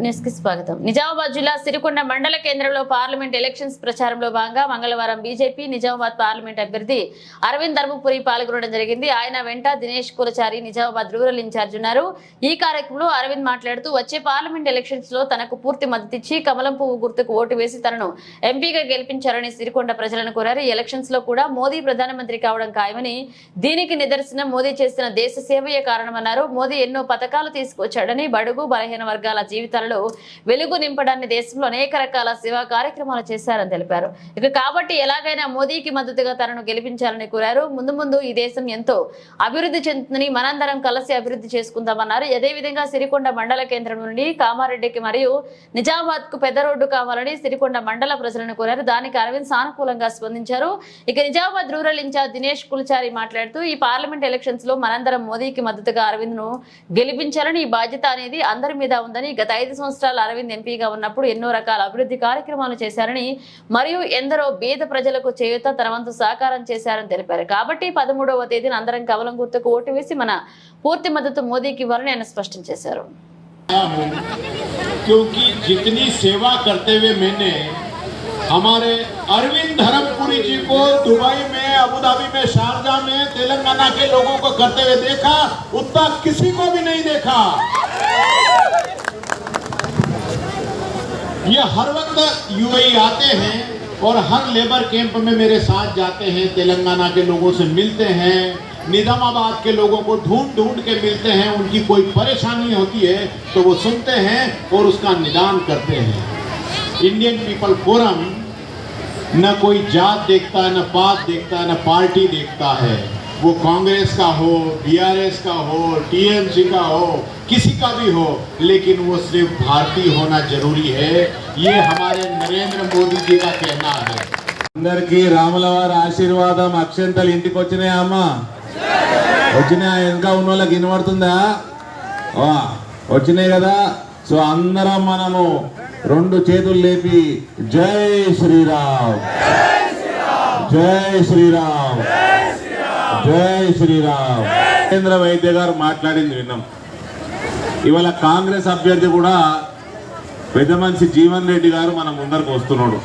News కి స్వాగతం. నిజామాబాద్ జిల్లా సిరికొండ మండల కేంద్రంలో పార్లమెంట్ ఎలక్షన్స్ ప్రచారంలో భాగంగా మంగళవారం బీజేపీ నిజామాబాద్ పార్లమెంట్ అభ్యర్థి అరవింద్ ధర్మపురి పాల్గొనడం జరిగింది. ఆయన వెంట దినేష్ కులచారి నిజామాబాద్ రూరల్ ఇన్ఛార్జ్ ఉన్నారు. ఈ కార్యక్రమంలో అరవింద్ మాట్లాడుతూ వచ్చే పార్లమెంట్ ఎలక్షన్స్ లో తనకు పూర్తి మద్దతిచ్చి కమలం పువ్వు గుర్తుకు ఓటు వేసి తనను ఎంపీగా గెలిపించారని సిరికొండ ప్రజలను కోరారు. ఈ ఎలక్షన్స్ లో కూడా మోదీ ప్రధానమంత్రి కావడం ఖాయమని, దీనికి నిదర్శనం మోదీ చేసిన దేశ సేవయే కారణమన్నారు. మోదీ ఎన్నో పథకాలు తీసుకొచ్చాడని, బడుగు బలహీన వర్గాల జీవితాలలో వెలుగు నింపడాన్ని దేశంలో అనేక రకాల సేవా కార్యక్రమాలు చేశారని తెలిపారు. ఇక కాబట్టి ఎలాగైనా మోదీకి మద్దతుగా తనను గెలిపించాలని కోరారు. ముందు ఈ దేశం ఎంతో అభివృద్ధి చెందుతుందని, మనందరం కలిసి అభివృద్ధి చేసుకుందామన్నారు. అదేవిధంగా సిరికొండ మండల కేంద్రం నుండి కామారెడ్డికి మరియు నిజామాబాద్ కు పెద్ద రోడ్డు కావాలని సిరికొండ మండల ప్రజలను కోరారు. దానికి అరవింద్ సానుకూలంగా స్పందించారు. ఇక నిజామాబాద్ రూరల్ ఇన్ఛార్జ్ దినేష్ కులచారి మాట్లాడుతూ ఈ పార్లమెంట్ ఎలక్షన్స్ లో మనందరం మోదీకి మద్దతుగా అరవింద్ ను గెలిపించాలని, ఈ బాధ్యత అనేది అందరి మీద ఉందని, గత 5 సంవత్సరాలు అరవింద్ ఎంపీగా ఉన్నప్పుడు ఎన్నో రకాల అభివృద్ధి కార్యక్రమాలు చేశారని మరియు ఎందరో పేద ప్రజలకు చేయూత తన వంతు సహకారం చేశారని తెలిపారు. కాబట్టి 13వ తేదీన అందరం కమలం గుర్తుకు ఓటు వేసి మన పూర్తి మద్దతు మోదీకి ఇవ్వాలని ఆయన స్పష్టం చేశారు. क्योंकि जितनी सेवा करते हुए मैंने हमारे अरविंद धर्मपुरी जी को दुबई में, अबू धाबी में, शारजा में, तेलंगाना के लोगों को करते हुए देखा, उतना किसी को भी नहीं देखा। ये हर वक्त यूएई आते हैं और हर लेबर कैंप में मेरे साथ जाते हैं, तेलंगाना के लोगों से मिलते हैं, निजामाबाद के लोगों को ढूंढ के मिलते हैं, उनकी कोई परेशानी होती है तो वो सुनते हैं और उसका निदान करते हैं। इंडियन पीपल फोरम न कोई जात देखता है, न पात देखता है, न पार्टी देखता है। वो कांग्रेस का हो, बीआरएस का हो, टीएमसी का हो, किसी का भी हो, लेकिन वो सिर्फ भारतीय होना जरूरी है। ये हमारे नरेंद्र मोदी जी का कहना है। अंदर की रामलवार आशीर्वादम अक्षंतल इंटिకి వచ్చినాయా అమ్మా? వచ్చినాయా? ఇంకా ఉన్న వాళ్ళకి వినబడుతుందా? వచ్చినాయి కదా. సో అందరం మనము 2 చేతులు లేపి జై శ్రీరామ్, జై శ్రీరామ్, జై శ్రీరామ్. కేంద్ర వైద్య గారు మాట్లాడింది విన్నాం. ఇవాళ కాంగ్రెస్ అభ్యర్థి కూడా పెద్ద మనిషి జీవన్ రెడ్డి గారు మన ముందరకు వస్తున్నాడు.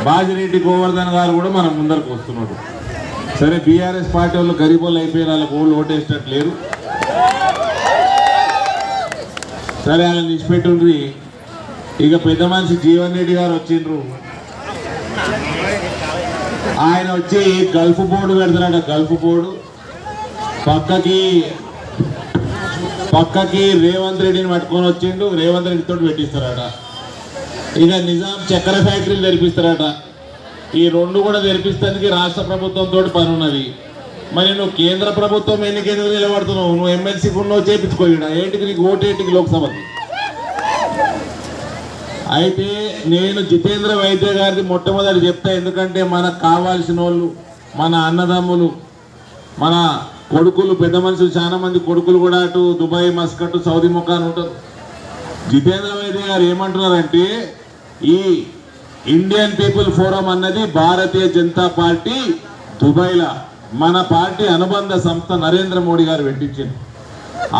బాజిరెడ్డి గోవర్ధన్ గారు కూడా మన ముందరకు వస్తున్నాడు. సరే, బీఆర్ఎస్ పార్టీ వాళ్ళు గరీబోళ్ళు అయిపోయిన వాళ్ళకు ఓళ్ళు ఓటేసినట్టు లేరు. సరే, ఆయన నిష్పెట్టుండ్రి. ఇక పెద్ద మనిషి జీవన్ రెడ్డి గారు వచ్చిండ్రు. ఆయన వచ్చి గల్ఫ్ బోర్డు పెడతారట. గల్ఫ్ బోర్డు పక్కకి రేవంత్ రెడ్డిని పట్టుకొని వచ్చిండు. రేవంత్ రెడ్డితో పెట్టిస్తారట. ఇక నిజాం చక్కెర ఫ్యాక్టరీలు తెరిపిస్తారట. ఈ 2 కూడా తెరిపిస్తానికి రాష్ట్ర ప్రభుత్వంతో పని ఉన్నది. మరి నువ్వు కేంద్ర ప్రభుత్వం ఎన్నికెందుకు నిలబడుతున్నావు? నువ్వు ఎమ్మెల్సీకి ఉన్నావు, చేపించుకోడా ఏంటికి? నీకు ఓటేటికి లోక్సభకి. అయితే నేను జితేంద్ర వైద్య గారికి మొట్టమొదటి చెప్తా. ఎందుకంటే మనకు కావాల్సిన వాళ్ళు, మన అన్నదమ్ములు, మన కొడుకులు, పెద్ద మనుషులు, చాలా మంది కొడుకులు కూడా అటు దుబాయ్, మస్కట్, సౌదీ మొక్కాన్ ఉంటారు. జితేంద్ర వైద్య గారు ఏమంటున్నారంటే, ఈ ఇండియన్ పీపుల్ ఫోరం అన్నది భారతీయ జనతా పార్టీ దుబాయ్లో మన పార్టీ అనుబంధ సంస్థ నరేంద్ర మోడీ గారు పెట్టించింది.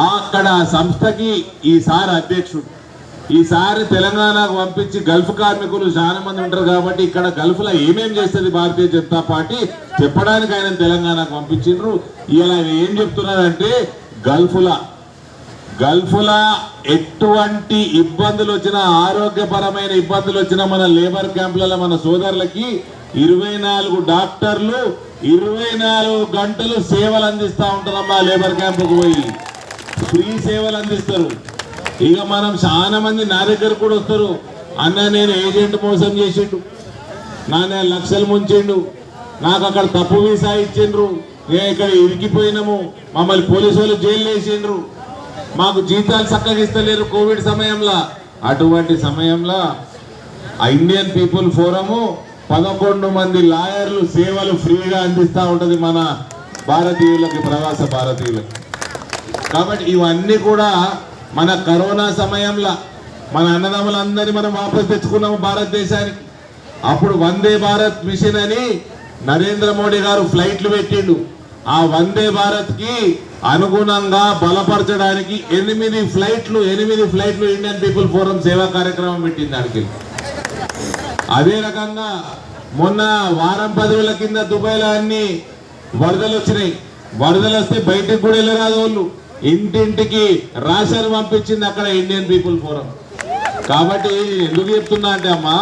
అక్కడ ఆ సంస్థకి ఈసారి అధ్యక్షుడు. ఈసారి తెలంగాణకు పంపించి గల్ఫ్ కార్మికులు చాలా మంది ఉంటారు కాబట్టి ఇక్కడ గల్ఫ్లో ఏమేం చేస్తుంది భారతీయ జనతా పార్టీ చెప్పడానికి ఆయన తెలంగాణకు పంపించిండ్రు. ఇలా ఏం చెప్తున్నారంటే, గల్ఫ్లా ఎటువంటి ఇబ్బందులు వచ్చినా, ఆరోగ్యపరమైన ఇబ్బందులు వచ్చినా మన లేబర్ క్యాంపులలో మన సోదరులకి 24 డాక్టర్లు 24 గంటలు సేవలు అందిస్తూ ఉంటారమ్మా. లేబర్ క్యాంపుకు పోయి ఫ్రీ సేవలు అందిస్తారు. ఇక మనం చాలా మంది నా దగ్గర కూడా వస్తారు. అన్న, నేను ఏజెంట్ మోసం చేసిండు, నా లక్షలు ముంచిండు, నాకు అక్కడ తప్పు వీసా ఇచ్చిండ్రు, నేను ఇక్కడ ఇరికిపోయినాము, మమ్మల్ని పోలీసు వాళ్ళు జైలు వేసిండ్రు, మాకు జీతాలు చక్కగా ఇస్తలేరు కోవిడ్ సమయంలో. అటువంటి సమయంలో ఇండియన్ పీపుల్ ఫోరము 11 మంది లాయర్లు సేవలు ఫ్రీగా అందిస్తూ ఉంటుంది మన భారతీయులకి, ప్రవాస భారతీయులకి. కాబట్టి ఇవన్నీ కూడా మన కరోనా సమయంలో మన అన్నదమ్ములందరినీ మనం వాపసు తెచ్చుకున్నాము భారతదేశానికి. అప్పుడు వందే భారత్ మిషన్ అని నరేంద్ర మోడీ గారు ఫ్లైట్లు పెట్టిండు. ఆ వందే భారత్ కి అనుగుణంగా బలపరచడానికి 8 ఫ్లైట్లు ఇండియన్ పీపుల్ ఫోరం సేవా కార్యక్రమం పెట్టింది దానికి. అదే రకంగా మొన్న వారం 10 రోజుల కింద దుబాయ్లో అన్ని వరదలు వచ్చినాయి. వరదలు వస్తే బయటికి కూడా వెళ్ళరాదు వాళ్ళు, ఇంటింటికి రాషన్ పంపించింది అక్కడ ఇండియన్ పీపుల్ ఫోరం. కాబట్టి ఎందుకు చెప్తున్నా అంటే అమ్మా,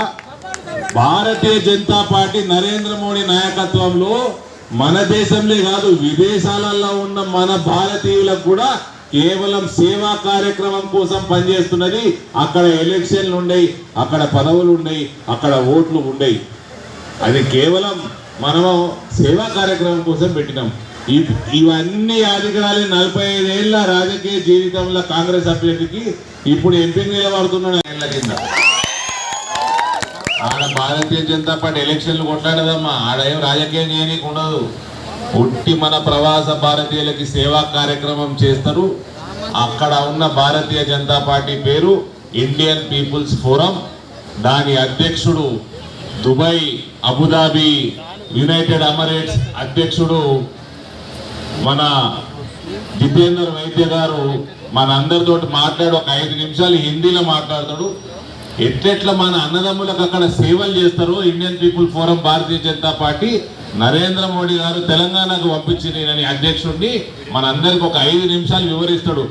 భారతీయ జనతా పార్టీ నరేంద్ర మోడీ నాయకత్వంలో మన దేశంలో కాదు విదేశాలలో ఉన్న మన భారతీయులకు కూడా కేవలం సేవా కార్యక్రమం కోసం పనిచేస్తున్నది. అక్కడ ఎలక్షన్లు ఉండయి, అక్కడ పదవులు ఉండయి, అక్కడ ఓట్లు ఉండయి. అది కేవలం మనము సేవా కార్యక్రమం కోసం పెట్టినాం. ఇవన్నీ అధికారాలు 45 ఏళ్ల రాజకీయ జీవితంలో కాంగ్రెస్ అభ్యర్థికి ఇప్పుడు ఎంపీ నిలబడుతున్నాడు ఏళ్ల కింద. ఆడ భారతీయ జనతా పార్టీ ఎలక్షన్లు కొట్లాడదమ్మా, ఆడ ఏం రాజకీయం చేయనీకి ఉండదు. ఉట్టి మన ప్రవాస భారతీయులకి సేవా కార్యక్రమం చేస్తారు. అక్కడ ఉన్న భారతీయ జనతా పార్టీ పేరు ఇండియన్ పీపుల్స్ ఫోరం. దాని అధ్యక్షుడు దుబాయ్, అబుదాబి, యునైటెడ్ ఎమిరేట్స్ అధ్యక్షుడు మన జితేందర్ వైద్య గారు మనందరితో మాట్లాడి ఒక 5 నిమిషాలు హిందీలో మాట్లాడతాడు. ఎట్లెట్లా మన అన్నదమ్ములకు అక్కడ సేవలు చేస్తారో Indian people forum Bharatiya Janata party Narendra Modi గారు తెలంగాణకు పంపించిన అధ్యక్షుడిని మనందరికి ఒక 5 నిమిషాలు వివరిస్తాడు.